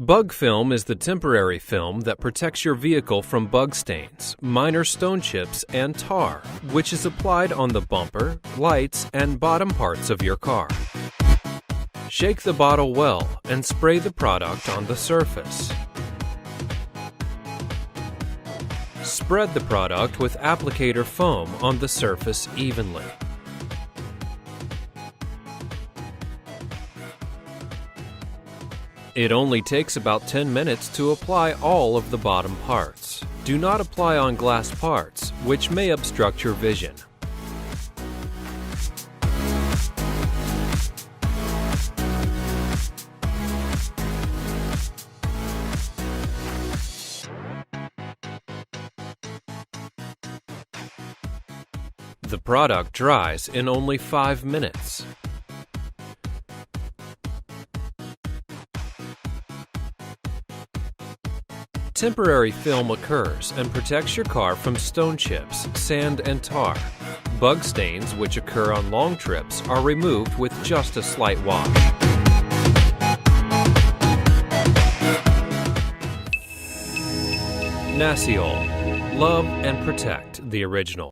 BugFilm is the temporary film that protects your vehicle from bug stains, minor stone chips, and tar, which is applied on the bumper, lights, and bottom parts of your car. Shake the bottle well and spray the product on the surface. Spread the product with applicator foam on the surface evenly. It only takes about 10 minutes to apply all of the bottom parts. Do not apply on glass parts, which may obstruct your vision. The product dries in only 5 minutes. Temporary film occurs and protects your car from stone chips, sand, and tar. Bug stains, which occur on long trips, are removed with just a slight wash. Nasiol. Love and protect the original.